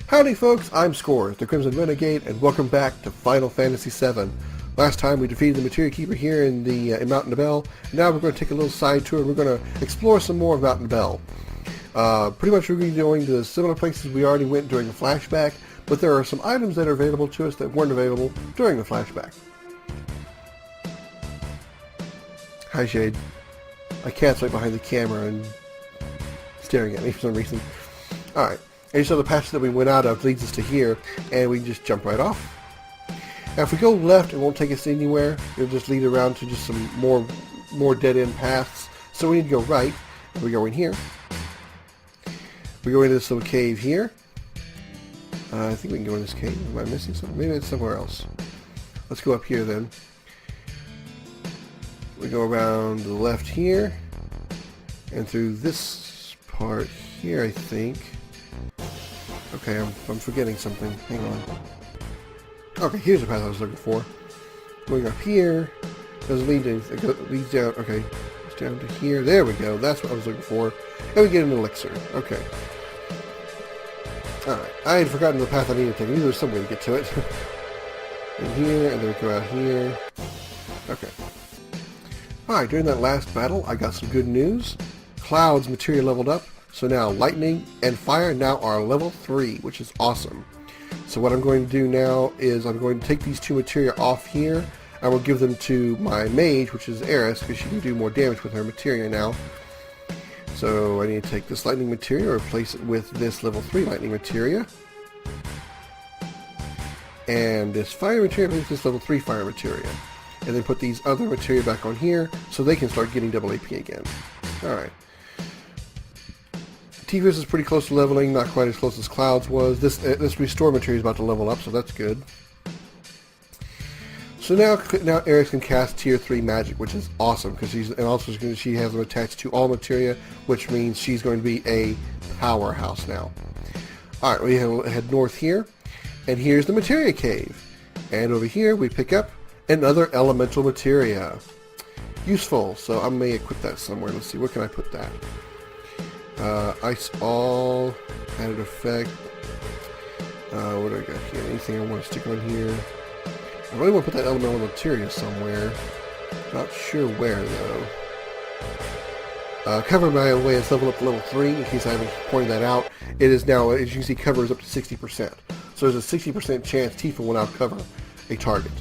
Howdy folks, I'm Scoryth, the Crimson Renegade, and welcome back to Final Fantasy VII. Last time we defeated the Materia Keeper here in Mount Nibel. Now we're going to take a little side tour and we're going to explore some more of Mount Nibel. Pretty much we're going to be going to similar places we already went during the flashback, but there are some items that are available to us that weren't available during the flashback. Hi Shade. My cat's right behind the camera and staring at me for some reason. Alright. And so the passage that we went out of leads us to here, and we can just jump right off. Now if we go left, it won't take us anywhere. It'll just lead around to just some more dead-end paths. So we need to go right, and we go in here. We go into this little cave here. I think we can go in this cave. Am I missing something? Maybe it's somewhere else. Let's go up here then. We go around to the left here, and through this part here, I think. Okay, I'm forgetting something. Hang on. Okay, here's the path I was looking for. Going up here, doesn't lead to, it leads down, okay, it's down to here. There we go, that's what I was looking for. And we get an elixir. Okay. Alright, I had forgotten the path I needed to take. There's some way to get to it. In here, and then we go out here. Okay. Alright, during that last battle, I got some good news. Cloud's materia leveled up. So now lightning and fire now are level 3, which is awesome. So what I'm going to do now is I'm going to take these two materia off here. I will give them to my mage, which is Eris, because she can do more damage with her materia now. So I need to take this lightning materia, replace it with this level 3 lightning materia. And this fire materia, replace this level 3 fire materia. And then put these other materia back on here, so they can start getting double AP again. Alright. Tifa's is pretty close to leveling, not quite as close as Cloud's was. This restore material is about to level up, so that's good. So now Eris can cast Tier 3 magic, which is awesome, because she has them attached to all materia, which means she's going to be a powerhouse now. Alright, we head north here, and here's the materia cave. And over here we pick up another elemental materia. Useful, so I may equip that somewhere. Let's see, where can I put that? Ice all, added effect. What do I got here? Anything I want to stick on here? I really want to put that elemental materia somewhere. Not sure where though. Cover, by the way, is leveled up to level 3, in case I haven't pointed that out. It is now, as you can see, cover is up to 60%. So there's a 60% chance Tifa will now cover a target.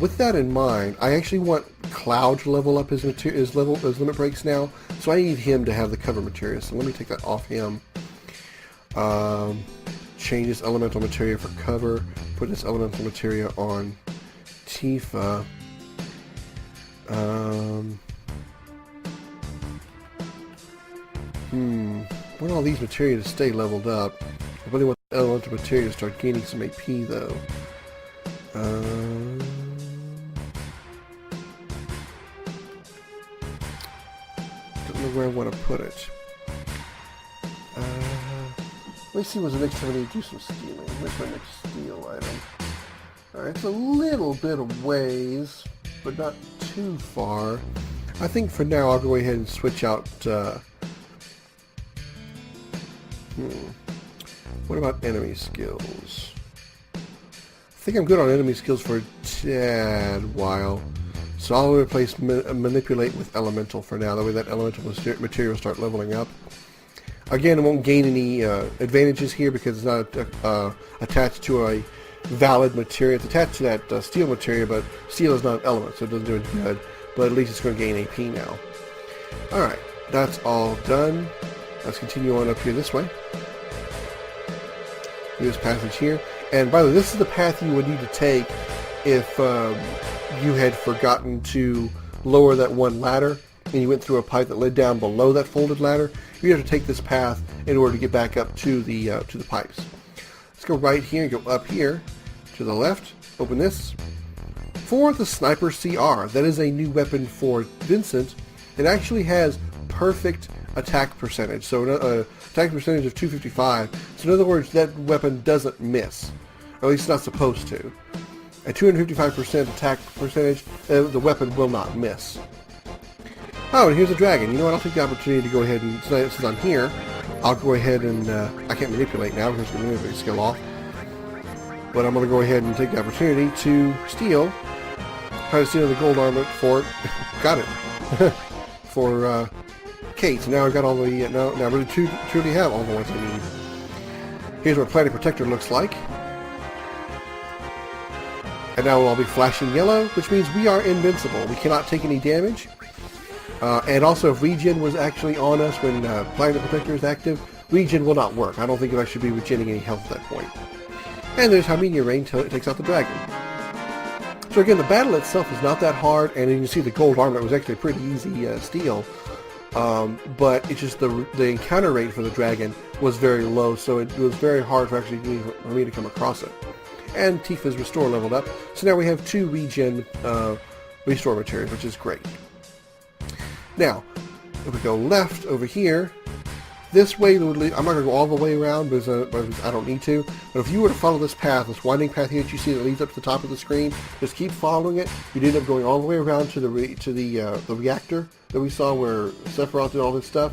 With that in mind, I actually want Cloud to level up his limit breaks now, so I need him to have the cover materia. So let me take that off him. Change this elemental materia for cover. Put this elemental materia on Tifa. Want all these materia to stay leveled up. I really want the elemental materia to start gaining some AP though. Where I want to put it. Let's see what's the next time I need to do some stealing. Where's my next steal item? Alright, it's a little bit of ways, but not too far. I think for now I'll go ahead and switch out what about enemy skills? I think I'm good on enemy skills for a tad while. So I'll replace manipulate with elemental for now. That way that elemental material will start leveling up. Again, it won't gain any advantages here because it's not attached to a valid materia. It's attached to that steel materia, but steel is not an element, so it doesn't do any good. But at least it's going to gain AP now. Alright, that's all done. Let's continue on up here this way. This passage here. And by the way, this is the path you would need to take if you had forgotten to lower that one ladder and you went through a pipe that led down below that folded ladder. You have to take this path in order to get back up to the pipes. Let's go right here and go up here to the left. Open this. For the Sniper CR, that is a new weapon for Vincent. It actually has perfect attack percentage, so attack percentage of 255. So in other words, that weapon doesn't miss, or at least it's not supposed to. At 255% attack percentage, the weapon will not miss. Oh, and here's a dragon. You know what? I'll take the opportunity to go ahead and, since I'm here, I'll go ahead and, I can't manipulate now because I'm going to skill off. But I'm going to go ahead and take the opportunity to steal. Try to steal the gold armlet for, got it, for Kate. So now I've got all the, now I really truly have all the ones I need. Here's what Planet Protector looks like. And now we'll all be flashing yellow, which means we are invincible. We cannot take any damage. And also, if regen was actually on us when Planet Protector is active, regen will not work. I don't think I should be regenerating any health at that point. And there's how Meteor Rain takes out the dragon. So again, the battle itself is not that hard, and you can see the gold armlet was actually a pretty easy steal. But it's just the encounter rate for the dragon was very low, so it was very hard for me to come across it. And Tifa's Restore leveled up, so now we have 2 regen restore materials, which is great. Now, if we go left over here, this way, I'm not going to go all the way around because I don't need to, but if you were to follow this path, this winding path here that you see that leads up to the top of the screen, just keep following it. You'd end up going all the way around to the reactor that we saw where Sephiroth did all this stuff.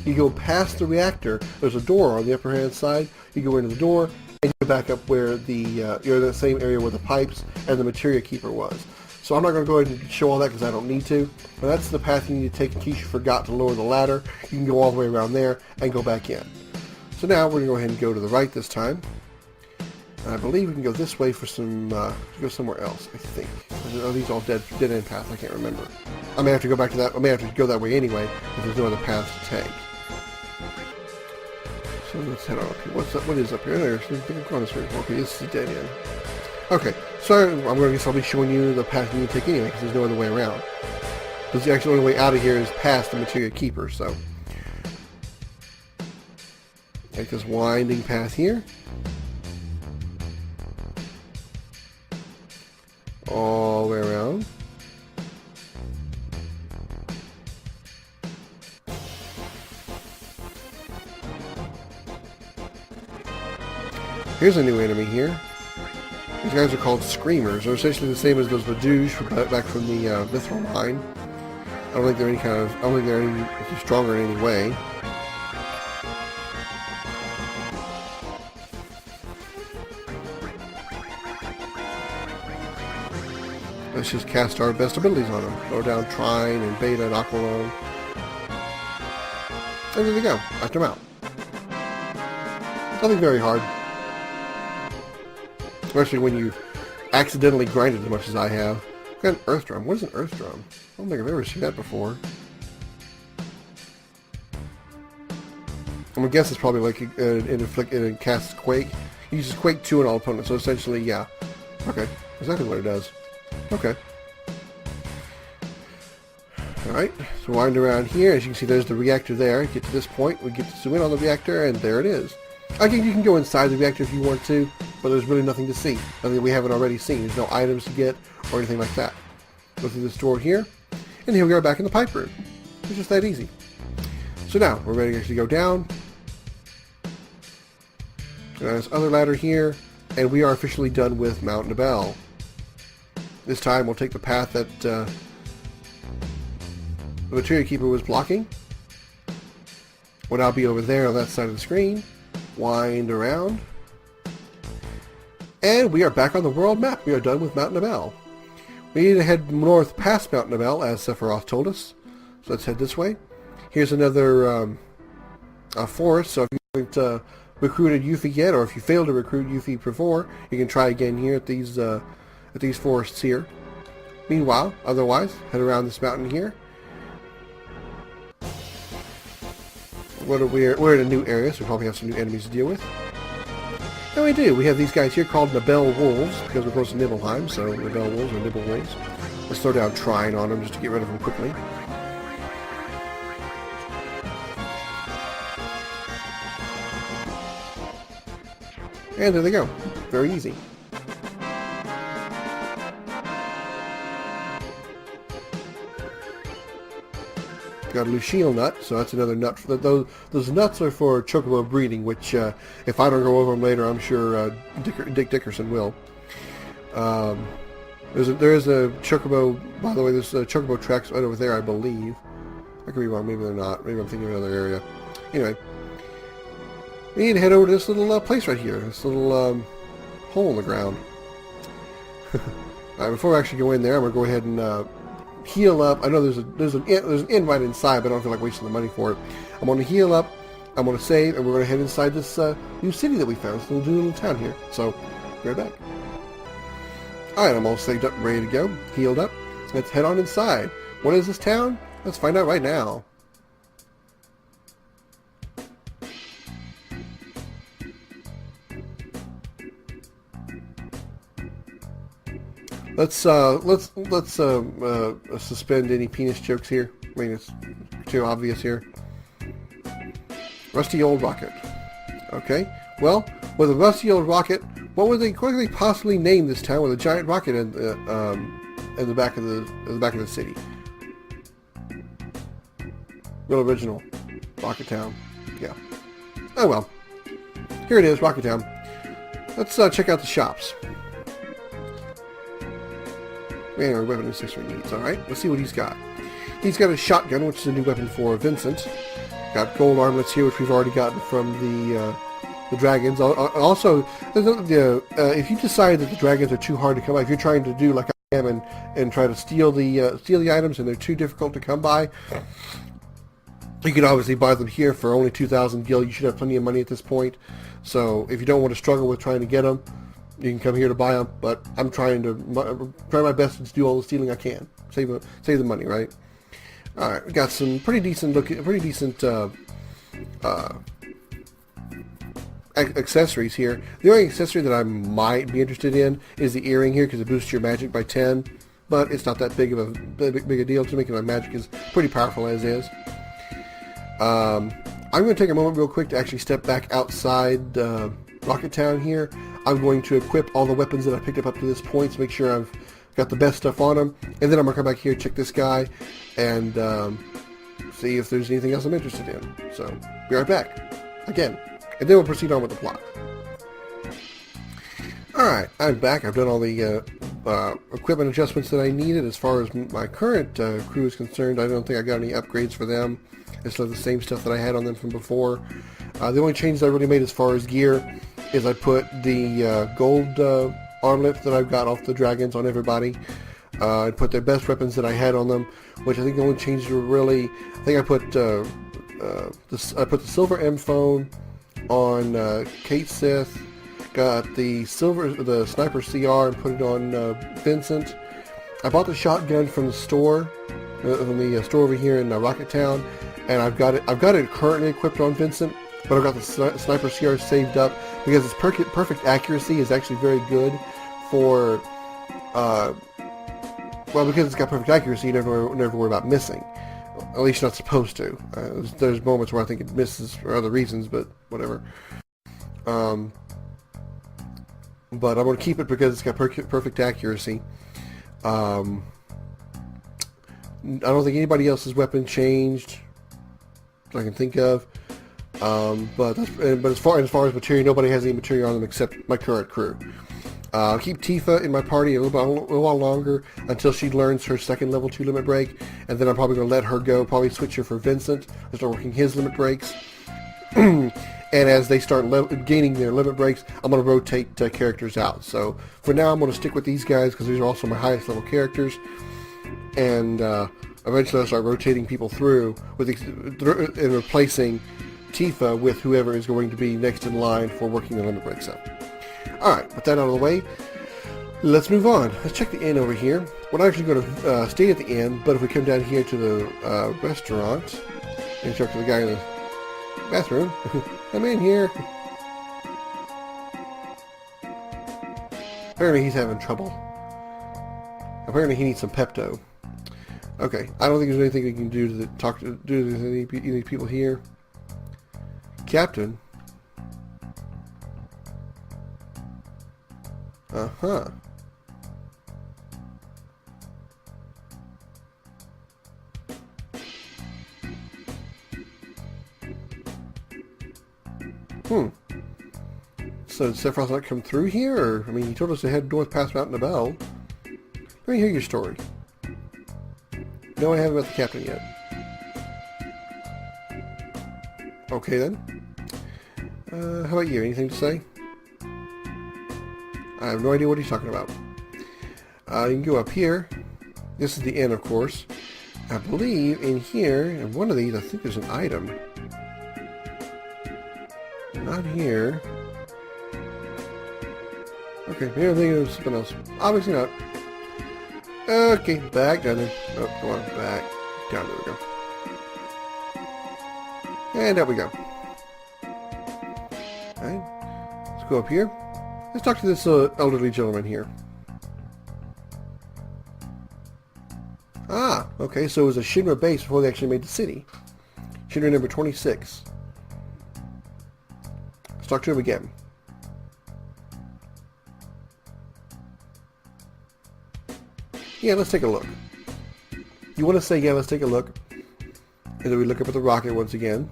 You go past the reactor, there's a door on the upper hand side, you go into the door, and you go back up where you're in that same area where the pipes and the Materia Keeper was. So I'm not going to go ahead and show all that because I don't need to. But that's the path you need to take in case you forgot to lower the ladder. You can go all the way around there and go back in. So now we're going to go ahead and go to the right this time. And I believe we can go this way for some, go somewhere else, I think. Are these all dead end paths? I can't remember. I may have to go back to that. I may have to go that way anyway if there's no other paths to take. So let's head on up here. What is up here? I think I've gone this way before. Okay, this is a dead end. Okay, so I'll be showing you the path you need to take anyway, because there's no other way around. Because the actual only way out of here is past the Materia Keeper, so. Take this winding path here. All the way around. Here's a new enemy here. These guys are called Screamers. They're essentially the same as those Badouge back from the Mithril Mine. I don't think they're I don't think they're any stronger in any way. Let's just cast our best abilities on them. Throw down Trine and Beta and Aqualung. And there they go. Knocked them out. Nothing very hard. Especially when you've accidentally grinded as much as I have. I've got an Earth Drum. What is an Earth Drum? I don't think I've ever seen that before. I'm gonna guess it's probably like it casts Quake. It uses Quake 2 on all opponents, so essentially, yeah. Okay, exactly what it does. Okay. Alright, so wind around here. As you can see, there's the reactor there. Get to this point, we get to zoom in on the reactor, and there it is. I think you can go inside the reactor if you want to, but there's really nothing to see. Nothing we haven't already seen. There's no items to get or anything like that. Go through this door here, and here we are back in the pipe room. It's just that easy. So now, we're ready to actually go down. There's this other ladder here, and we are officially done with Mount Nibel. This time we'll take the path that the Materia Keeper was blocking. We'll now be over there on that side of the screen. Wind around. And we are back on the world map. We are done with Mount Nibel. We need to head north past Mount Nibel, as Sephiroth told us. So let's head this way. Here's another forest, so if you haven't recruited Yuffie yet, or if you failed to recruit Yuffie before, you can try again here at these forests here. Meanwhile, otherwise, head around this mountain here. We're in a new area, so we probably have some new enemies to deal with. And we do. We have these guys here called Nibel Wolves, because we're close to Nibelheim, so Nibel Wolves or Nibel Wolves. Let's throw down Trine on them just to get rid of them quickly. And there they go. Very easy. Got a Lucille nut, so that's another nut. Those nuts are for chocobo breeding, which if I don't go over them later, I'm sure Dick Dickerson will. There is a chocobo. By the way, there's chocobo tracks right over there, I believe. I could be wrong. Maybe they're not. Maybe I'm thinking of another area. Anyway, we need to head over to this little place right here. This little hole in the ground. Alright, before we actually go in there, I'm going to go ahead and heal up. I know there's an inn right inside, but I don't feel like wasting the money for it. I'm going to heal up, I'm going to save, and we're going to head inside this new city that we found. This little town here. So, be right back. Alright, I'm all saved up and ready to go. Healed up. Let's head on inside. What is this town? Let's find out right now. Let's suspend any penis jokes here. I mean, it's too obvious here. Rusty old rocket. Okay. Well, with a rusty old rocket, what would they possibly name this town with a giant rocket in the back of the city? Real original, Rocket Town. Yeah. Oh well. Here it is, Rocket Town. Let's check out the shops. Man, our weapon accessory needs. Alright, let's see what he's got. He's got a shotgun, which is a new weapon for Vincent. Got gold armlets here, which we've already gotten from the dragons. Also, if you decide that the dragons are too hard to come by, if you're trying to do like I am and try to steal the items and they're too difficult to come by, you can obviously buy them here for only 2,000 gil. You should have plenty of money at this point. So if you don't want to struggle with trying to get them, you can come here to buy them. But I'm trying my best to do all the stealing I can. Save the money, right? All right, we got some pretty decent accessories here. The only accessory that I might be interested in is the earring here because it boosts your magic by 10. But it's not that big of a deal to make it. My magic is pretty powerful as is. I'm going to take a moment real quick to actually step back outside Rocket Town here. I'm going to equip all the weapons that I picked up to this point to make sure I've got the best stuff on them. And then I'm going to come back here, check this guy, and see if there's anything else I'm interested in. So, be right back. Again. And then we'll proceed on with the plot. Alright, I'm back. I've done all the equipment adjustments that I needed. As far as my current crew is concerned, I don't think I got any upgrades for them. It's still the same stuff that I had on them from before. The only changes I really made as far as gear is I put the gold armlet that I've got off the dragons on everybody. I put their best weapons that I had on them, which I think the only changes were really... I think I put the silver M phone on Kate Sith, got the sniper CR and put it on Vincent. I bought the shotgun from the store, store over here in Rocket Town, and I've got it currently equipped on Vincent, but I've got the sniper CR saved up because its perfect accuracy is actually very good for because it's got perfect accuracy, you never worry about missing. At least you're not supposed to. There's moments where I think it misses for other reasons, but whatever. But I'm going to keep it because it's got perfect accuracy. I don't think anybody else's weapon changed that I can think of. But as far as material, nobody has any material on them except my current crew. I'll keep Tifa in my party a little while longer until she learns her second level 2 limit break, and then I'm probably going to let her go, probably switch her for Vincent, and start working his limit breaks. And as they start gaining their limit breaks, I'm going to rotate characters out. So for now, I'm going to stick with these guys because these are also my highest level characters, and eventually I'll start rotating people through and replacing Tifa with whoever is going to be next in line for working the limit breaks up. Alright, with that out of the way, let's move on. Let's check the inn over here. We're not actually going to stay at the inn, but if we come down here to the restaurant and talk to the guy in the bathroom, I'm in here. Apparently he's having trouble. Apparently he needs some Pepto. Okay, I don't think there's anything we can do to do to any people here. Captain? Uh-huh. So did Sephiroth not come through here? Or, I mean, he told us to head north past Mount Nibel. Let me hear your story. No, I haven't met the captain yet. Okay, then. How about you? Anything to say? I have no idea what he's talking about. You can go up here. This is the inn, of course. I believe in here, in one of these, I think there's an item. Not here. Okay, maybe I'm thinking of something else. Obviously not. Okay, back down there. Oh, come on, back down. There we go. And up we go. Alright, let's go up here. Let's talk to this elderly gentleman here. Ah, okay, so it was a Shinra base before they actually made the city. Shinra number 26. Let's talk to him again. Yeah, let's take a look. You want to say, yeah, let's take a look. And then we look up at the rocket once again.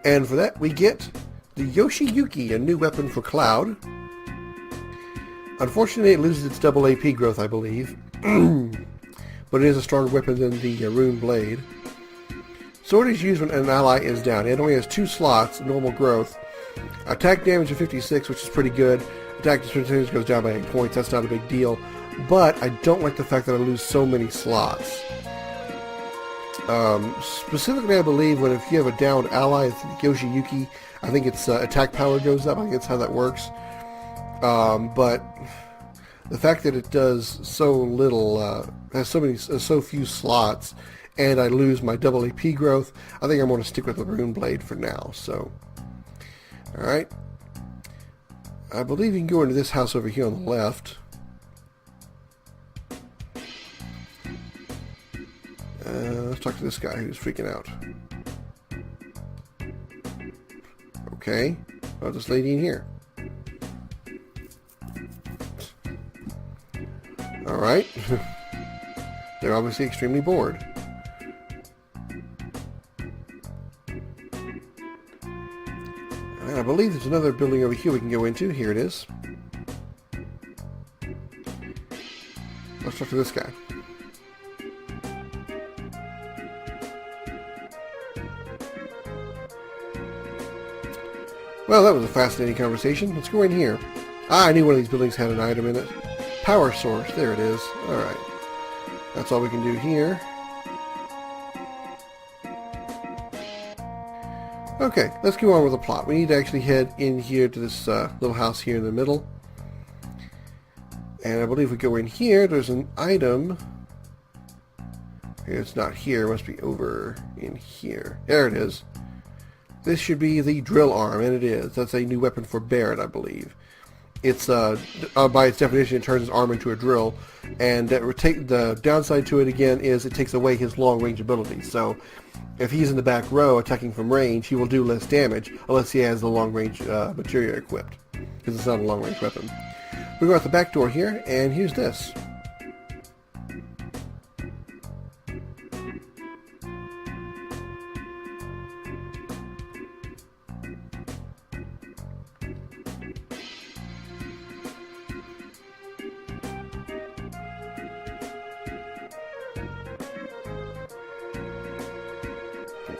And for that, we get the Yoshiyuki, a new weapon for Cloud. Unfortunately, it loses its double AP growth, I believe. But it is a stronger weapon than the Rune Blade. Sword is used when an ally is down. It only has 2 slots, normal growth. Attack damage of 56, which is pretty good. Attack percentage goes down by 8 points. That's not a big deal. But I don't like the fact that I lose so many slots. Specifically, I believe when if you have a downed ally, it's Yoshiyuki, I think its attack power goes up. I think that's how that works. But the fact that it does so little, has so few slots, and I lose my double AP growth, I think I'm going to stick with the Rune Blade for now. So, all right. I believe you can go into this house over here on the left. Let's talk to this guy who's freaking out. Okay. Well, this lady in here. Alright. They're obviously extremely bored. And I believe there's another building over here we can go into. Here it is. Let's talk to this guy. Well, that was a fascinating conversation. Let's go in here. Ah, I knew one of these buildings had an item in it. Power source. There it is. Alright. That's all we can do here. Okay, let's go on with the plot. We need to actually head in here to this little house here in the middle. And I believe we go in here. There's an item. It's not here. It must be over in here. There it is. This should be the drill arm, and it is. That's a new weapon for Barrett, I believe. It's, by its definition, it turns his arm into a drill, and the downside to it, again, is it takes away his long-range ability. So, if he's in the back row attacking from range, he will do less damage, unless he has the long-range materia equipped, because it's not a long-range weapon. We go out the back door here, and here's this.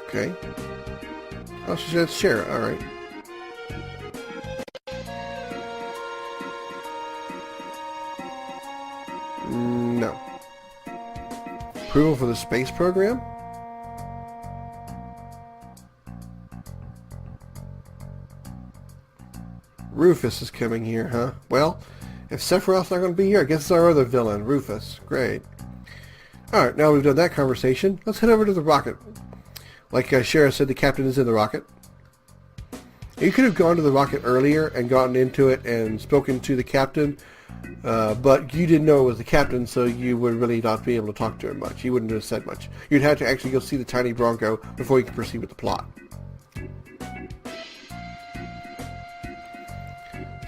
Okay. Oh, she said share it. Alright. No. Approval for the space program? Rufus is coming here, huh? Well, if Sephiroth's not going to be here, I guess it's our other villain, Rufus. Great. Alright, now we've done that conversation, let's head over to the rocket. Like Shara said, the captain is in the rocket. You could have gone to the rocket earlier and gotten into it and spoken to the captain, but you didn't know it was the captain, so you would really not be able to talk to him much. He wouldn't have said much. You'd have to actually go see the tiny Bronco before you could proceed with the plot.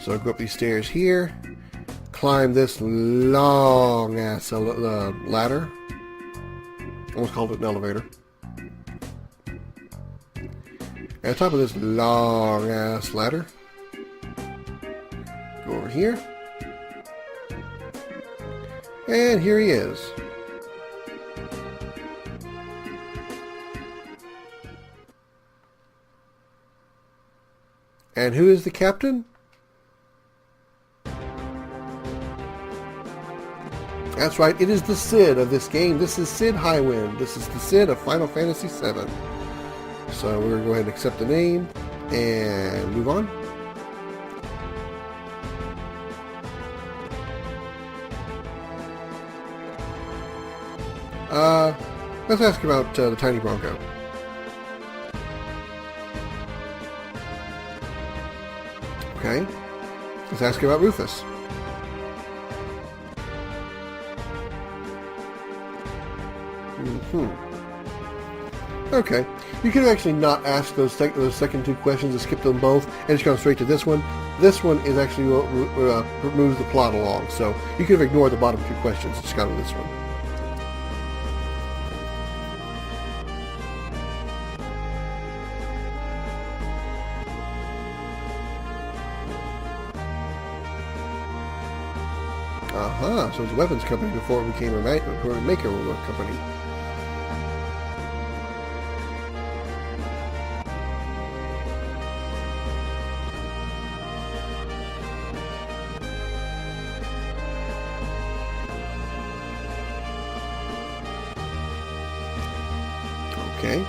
So go up these stairs here, climb this long-ass ladder. Almost called it an elevator. At the top of this long-ass ladder, go over here, And here he is. And who is the captain? That's right, it is the Cid of this game. This is Cid Highwind. This is the Cid of Final Fantasy VII. So we're going to go ahead and accept the name and move on. Let's ask about the Tiny Bronco. Okay. Let's ask about Rufus. Okay. You could have actually not asked those second two questions and skipped them both and just gone straight to this one. This one is actually what moves the plot along. So you could have ignored the bottom two questions and just gone to this one. Aha, so it's a weapons company before it became a Mako company. Okay.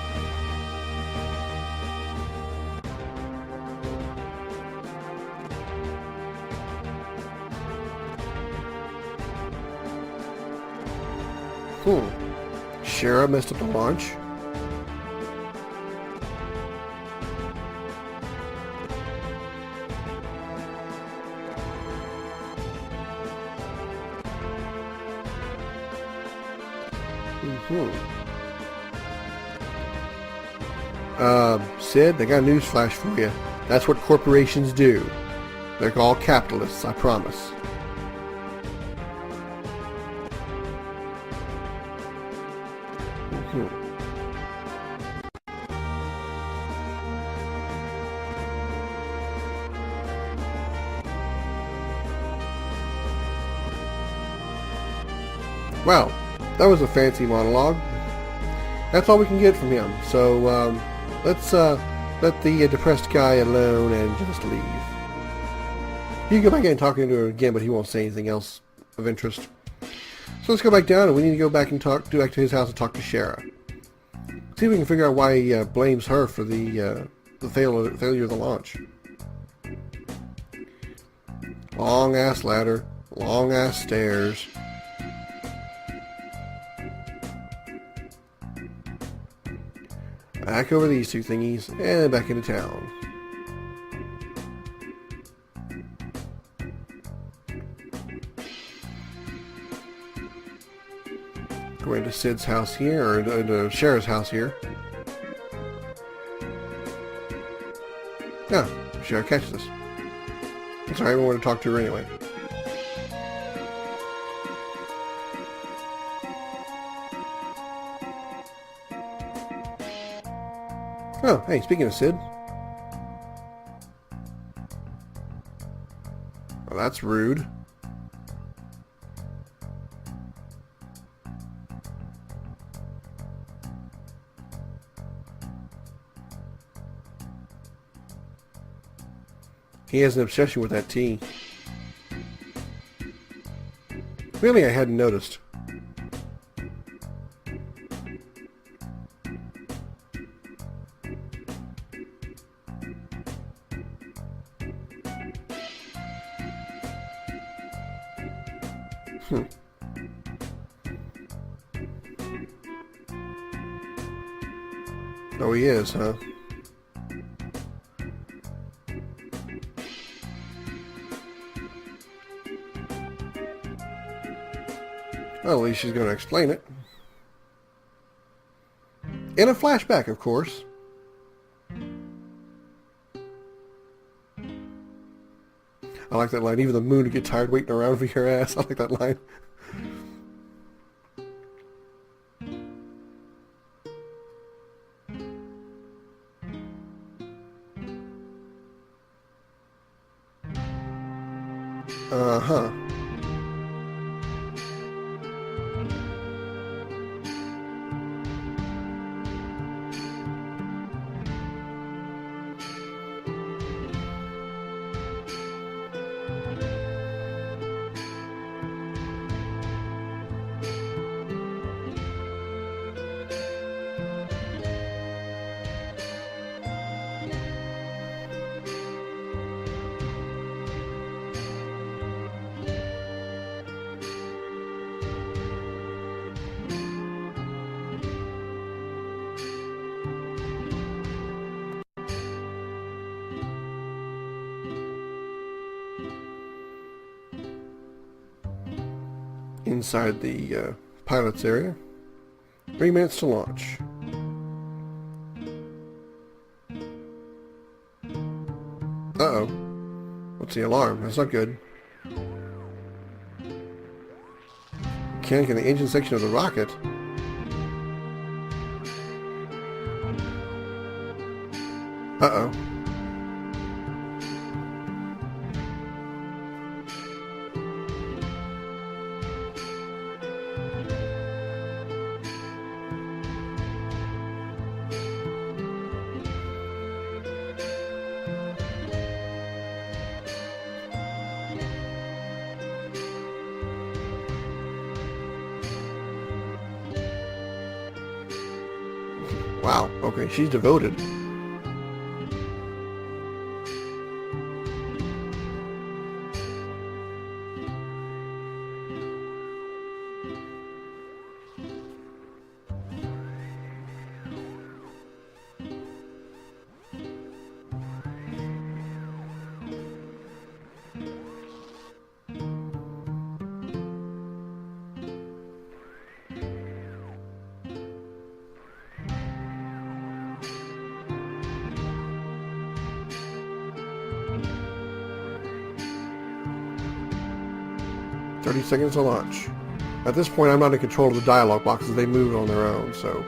Shara messed up the launch. Sid, I got a news flash for you. That's what corporations do. They're all capitalists, I promise. Wow, that was a fancy monologue. That's all we can get from him. So let's let the depressed guy alone and just leave. You can go back in and talk to him again, but he won't say anything else of interest. So let's go back down, and we need to go back and go back to his house and talk to Shara. See if we can figure out why he blames her for the failure of the launch. Long ass ladder, long ass stairs. Back over these two thingies, and back into town. Going to Sid's house here, or to Shara's house here. Yeah, Shara catches us. That's alright, we want to talk to her anyway. Oh, hey, speaking of Cid. Well, that's rude. He has an obsession with that tea. Really, I hadn't noticed. Oh, he is, huh? Well, at least she's going to explain it. In a flashback, of course. I like that line. Even the moon would get tired waiting around for your ass. I like that line. Uh-huh. inside the pilot's area. 3 minutes to launch. Uh-oh. What's the alarm? That's not good. Mechanic in the engine section of the rocket. Uh-oh. Wow, okay, she's devoted. "30 seconds to launch." At this point, I'm not in control of the dialogue boxes. They move on their own, so...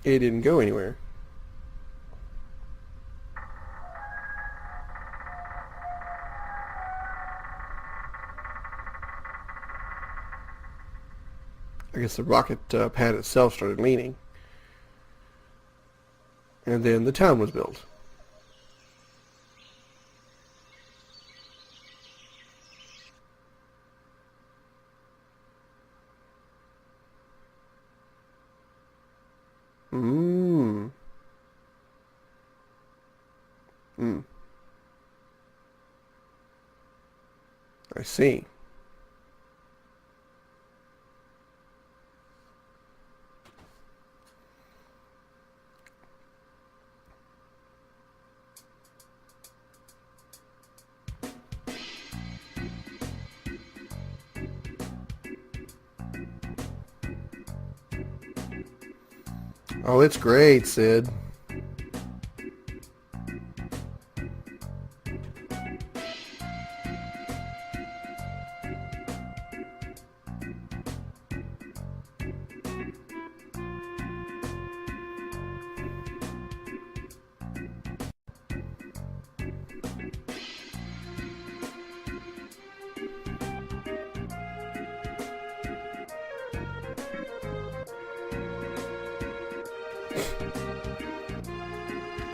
It didn't go anywhere. I guess the rocket pad itself started leaning. And then the town was built. I see. Oh, it's great, Sid.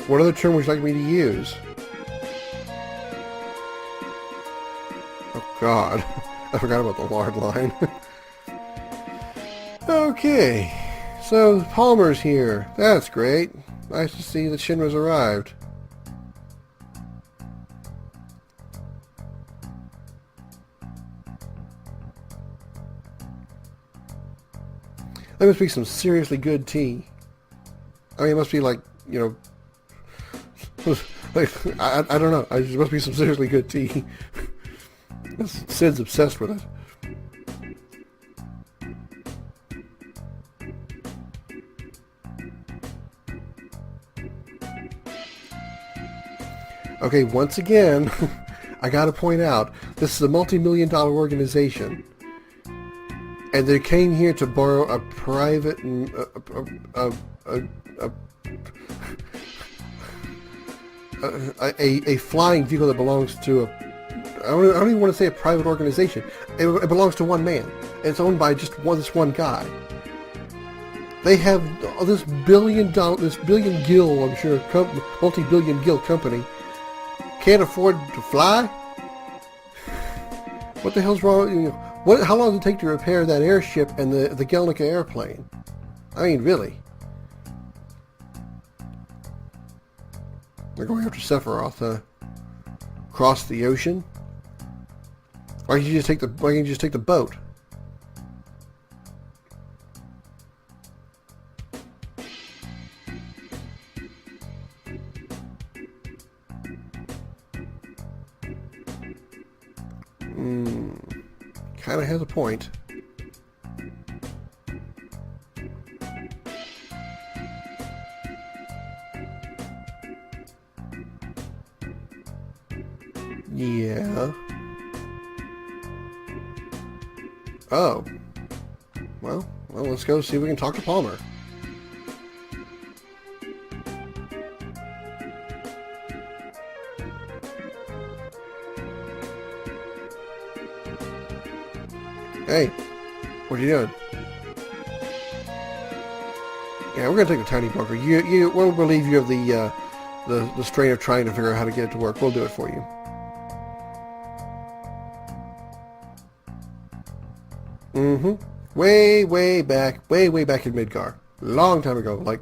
What other term would you like me to use? Oh, God. I forgot about the lard line. Okay. So, Palmer's here. That's great. Nice to see that Shinra's arrived. That must be some seriously good tea. I mean, it must be like, you know... Like, I don't know. It must be some seriously good tea. Sid's obsessed with it. Okay, once again, I gotta point out, this is a multi-million-dollar organization. And they came here to borrow a private... a flying vehicle that belongs to a... I don't even want to say a private organization. It belongs to one man. It's owned by just this one guy. They have this billion gill, I'm sure, multi-billion gill company can't afford to fly? What the hell's wrong? You know, how long does it take to repair that airship and the Gelnica airplane? I mean, really? They're going after Sephiroth, across the ocean? Why can't you just take the boat? Kind of has a point. Yeah. Oh. Well, let's go see if we can talk to Palmer. Hey, what are you doing? Yeah, we're gonna take the tiny bunker. We'll relieve you of the strain of trying to figure out how to get it to work. We'll do it for you. Way back in Midgar. Long time ago, like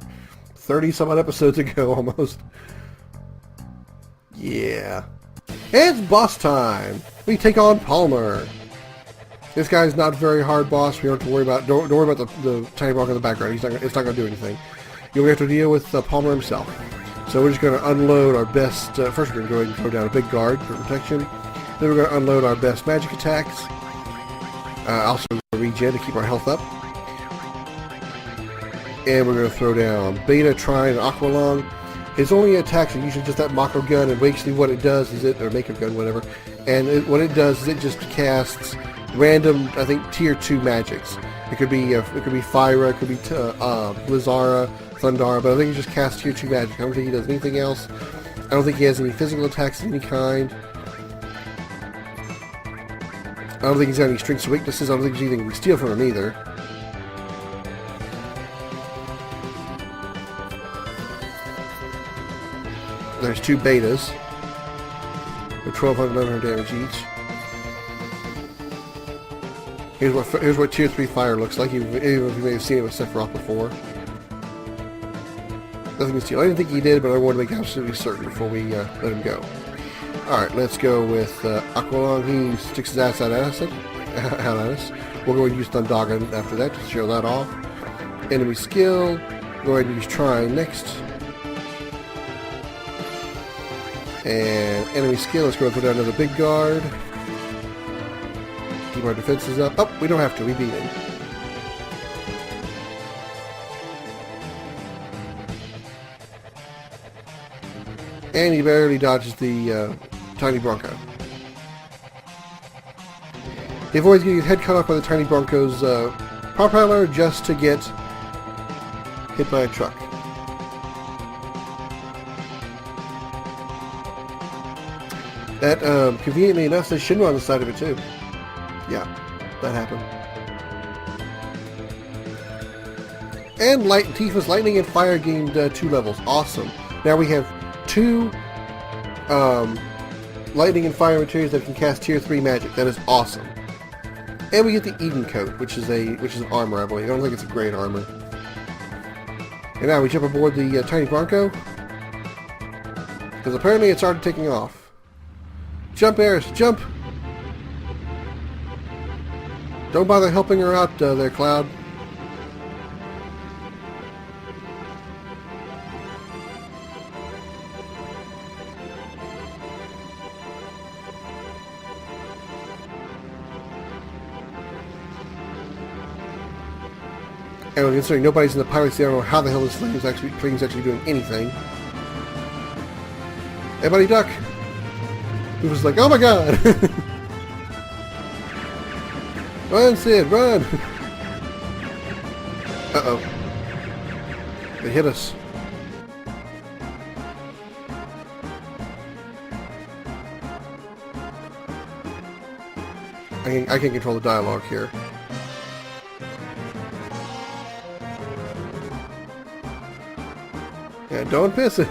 30 some odd episodes ago almost. Yeah. It's boss time! We take on Palmer. This guy's not a very hard boss. We don't have to worry about. Don't worry about the tiny block in the background. It's not going to do anything. You'll have to deal with Palmer himself. So we're just going to unload our best. First, we're going to go ahead and throw down a big guard for protection. Then we're going to unload our best magic attacks. Also regen to keep our health up. And we're going to throw down Beta, Trine, and Aqualung. His only attacks are usually just that Mako Gun, and basically what it does is or Mako Gun, whatever. And what it does is it just casts random, I think, tier 2 magics. It could be Fyra, it could be Blizzara, Thundara, but I think he just casts tier 2 magic. I don't think he does anything else. I don't think he has any physical attacks of any kind. I don't think he's got any strengths or weaknesses. I don't think there's anything we steal from him either. There's 2 betas. They're 1,200, 900 damage each. Here's what tier 3 fire looks like, even if you may have seen it with Sephiroth before. Nothing to steal. I didn't think he did, but I wanted to make absolutely certain before we let him go. Alright, let's go with Aqualung. He sticks his ass out at us. We'll go ahead and use Thundaga after that to show that off. Enemy skill. Go ahead and use Trine next. And enemy skill. Let's go and put down another big guard. Keep our defenses up. Oh, we don't have to. We beat him. And he barely dodges the tiny Bronco. He avoids getting his head cut off by the tiny Bronco's propeller just to get hit by a truck. That, conveniently enough, says Shinra on the side of it too. Yeah, that happened. And Tifa's Lightning and Fire gained 2 levels. Awesome. Now we have 2 Lightning and Fire materials that can cast tier 3 magic. That is awesome. And we get the Eden Coat, which is an armor, I believe. I don't think it's a great armor. And now we jump aboard the tiny Bronco, because apparently it started taking off. Jump, Eris, jump! Don't bother helping her out there, Cloud. And considering nobody's in the pirates, they don't know how the hell this train's actually doing anything. Everybody duck! He was like, oh my god! Run, Sid, run! Uh-oh. They hit us. I can control the dialogue here. Yeah, don't piss it.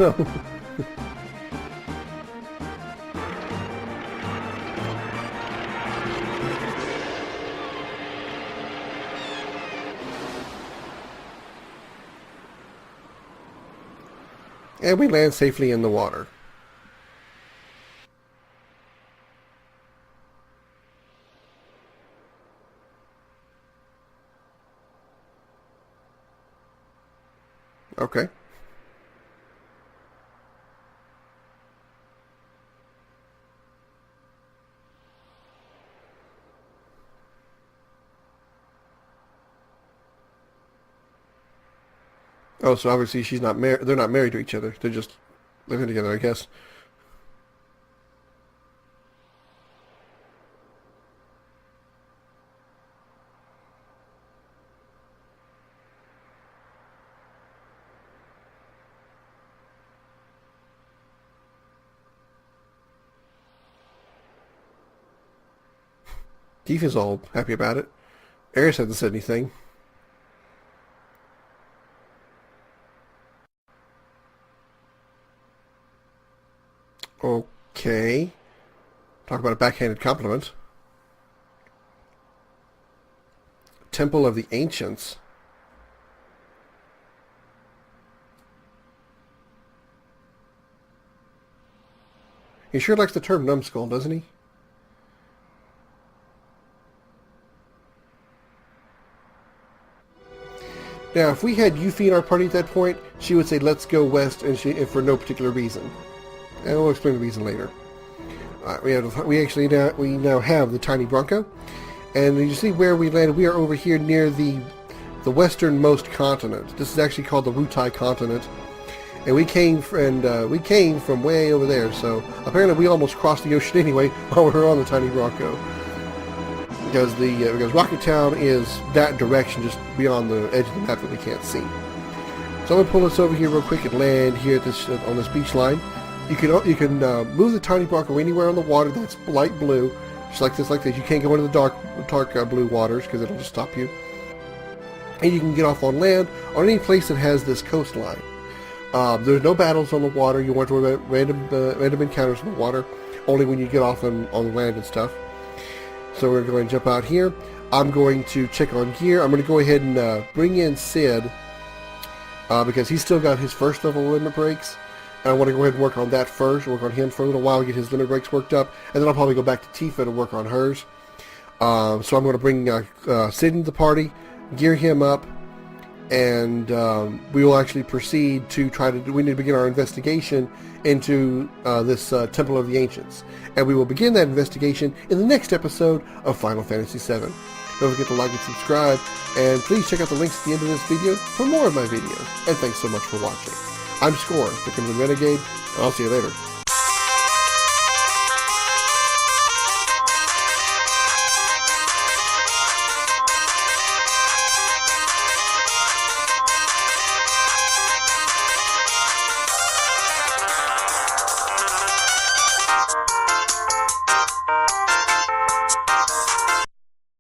And we land safely in the water. Okay. Oh, so obviously she's not married. They're not married to each other. They're just living together, I guess. Keith is all happy about it. Eris hasn't said anything. Okay. Talk about a backhanded compliment. Temple of the Ancients. He sure likes the term numbskull, doesn't he? Now, if we had Yuffie in our party at that point, she would say, "Let's go west," and for no particular reason. And we'll explain the reason later. We now have the tiny Bronco, and you see where we landed. We are over here near the westernmost continent. This is actually called the Wutai continent, and we came from way over there. So apparently, we almost crossed the ocean anyway while we were on the tiny Bronco. Because Rocket Town is that direction, just beyond the edge of the map that we can't see. So I'm gonna pull this over here real quick and land here at on this beach line. You can move the tiny Bronco anywhere on the water that's light blue, just like this. You can't go into the dark blue waters because it'll just stop you. And you can get off on land on any place that has this coastline. There's no battles on the water. You won't worry about random encounters on the water. Only when you get off on the land and stuff. So we're going to jump out here. I'm going to check on gear. I'm going to go ahead and bring in Sid because he's still got his first level limit breaks. And I want to go ahead and work on that first. Work on him for a little while, get his limit breaks worked up, and then I'll probably go back to Tifa to work on hers. So I'm going to bring Sid into the party, gear him up, and we will actually proceed to we need to begin our investigation into this Temple of the Ancients. And we will begin that investigation in the next episode of Final Fantasy VII. Don't forget to like and subscribe, and please check out the links at the end of this video for more of my videos. And thanks so much for watching. I'm Scoryth, the Renegade, and I'll see you later.